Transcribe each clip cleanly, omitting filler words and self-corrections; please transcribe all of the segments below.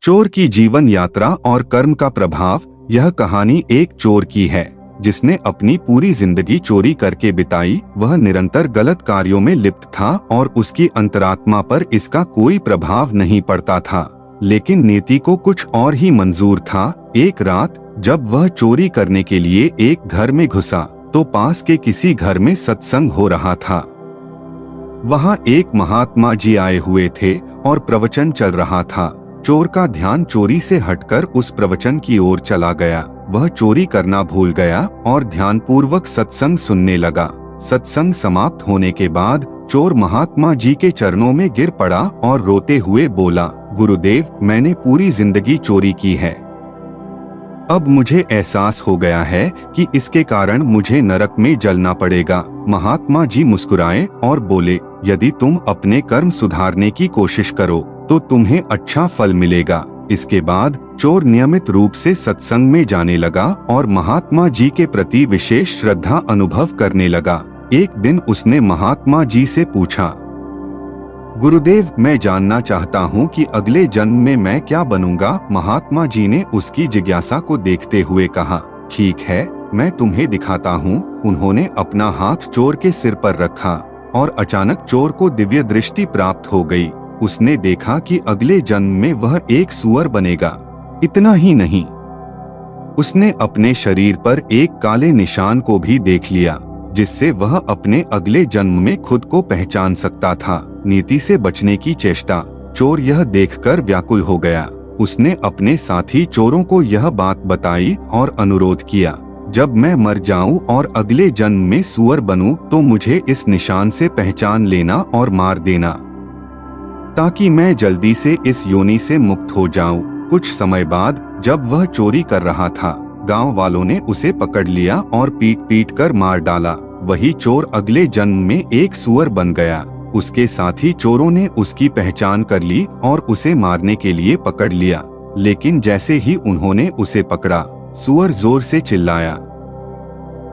चोर की जीवन यात्रा और कर्म का प्रभाव। यह कहानी एक चोर की है जिसने अपनी पूरी जिंदगी चोरी करके बिताई। वह निरंतर गलत कार्यों में लिप्त था और उसकी अंतरात्मा पर इसका कोई प्रभाव नहीं पड़ता था, लेकिन नीति को कुछ और ही मंजूर था। एक रात जब वह चोरी करने के लिए एक घर में घुसा तो पास के किसी घर में सत्संग हो रहा था। वहां एक महात्मा जी आए हुए थे और प्रवचन चल रहा था। चोर का ध्यान चोरी से हटकर उस प्रवचन की ओर चला गया। वह चोरी करना भूल गया और ध्यानपूर्वक सत्संग सुनने लगा। सत्संग समाप्त होने के बाद चोर महात्मा जी के चरणों में गिर पड़ा और रोते हुए बोला, गुरुदेव, मैंने पूरी जिंदगी चोरी की है। अब मुझे एहसास हो गया है कि इसके कारण मुझे नरक में जलना पड़ेगा। महात्मा जी मुस्कुराए और बोले, यदि तुम अपने कर्म सुधारने की कोशिश करो तो तुम्हें अच्छा फल मिलेगा। इसके बाद चोर नियमित रूप से सत्संग में जाने लगा और महात्मा जी के प्रति विशेष श्रद्धा अनुभव करने लगा। एक दिन उसने महात्मा जी से पूछा, गुरुदेव, मैं जानना चाहता हूँ कि अगले जन्म में मैं क्या बनूंगा। महात्मा जी ने उसकी जिज्ञासा को देखते हुए कहा, ठीक है, मैं तुम्हें दिखाता हूँ। उन्होंने अपना हाथ चोर के सिर पर रखा और अचानक चोर को दिव्य दृष्टि प्राप्त हो गई। उसने देखा कि अगले जन्म में वह एक सूअर बनेगा। इतना ही नहीं, उसने अपने शरीर पर एक काले निशान को भी देख लिया, जिससे वह अपने अगले जन्म में खुद को पहचान सकता था। नीति से बचने की चेष्टा। चोर यह देखकर व्याकुल हो गया। उसने अपने साथी चोरों को यह बात बताई और अनुरोध किया, जब मैं मर जाऊं और अगले जन्म में सूअर बनूं तो मुझे इस निशान से पहचान लेना और मार देना, ताकि मैं जल्दी से इस योनि से मुक्त हो जाऊं। कुछ समय बाद जब वह चोरी कर रहा था, गांव वालों ने उसे पकड़ लिया और पीट पीट कर मार डाला। वही चोर अगले जन्म में एक सूअर बन गया। उसके साथी चोरों ने उसकी पहचान कर ली और उसे मारने के लिए पकड़ लिया, लेकिन जैसे ही उन्होंने उसे पकड़ा, सूअर जोर से चिल्लाया,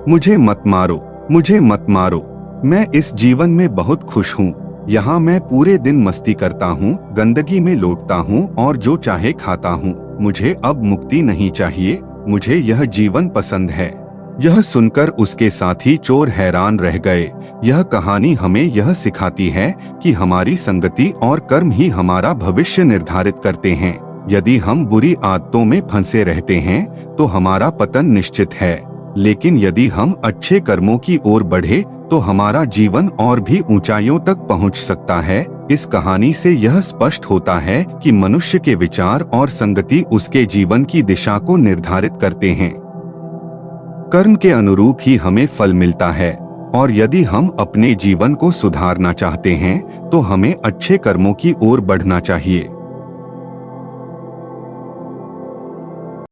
मुझे मत मारो, मुझे मत मारो, मैं इस जीवन में बहुत खुश हूँ। यहाँ मैं पूरे दिन मस्ती करता हूँ, गंदगी में लौटता हूँ और जो चाहे खाता हूँ। मुझे अब मुक्ति नहीं चाहिए, मुझे यह जीवन पसंद है। यह सुनकर उसके साथी चोर हैरान रह गए। यह कहानी हमें यह सिखाती है कि हमारी संगति और कर्म ही हमारा भविष्य निर्धारित करते हैं। यदि हम बुरी आदतों में फंसे रहते हैं तो हमारा पतन निश्चित है, लेकिन यदि हम अच्छे कर्मों की ओर बढ़े तो हमारा जीवन और भी ऊंचाइयों तक पहुंच सकता है। इस कहानी से यह स्पष्ट होता है कि मनुष्य के विचार और संगति उसके जीवन की दिशा को निर्धारित करते हैं। कर्म के अनुरूप ही हमें फल मिलता है, और यदि हम अपने जीवन को सुधारना चाहते हैं तो हमें अच्छे कर्मों की ओर बढ़ना चाहिए।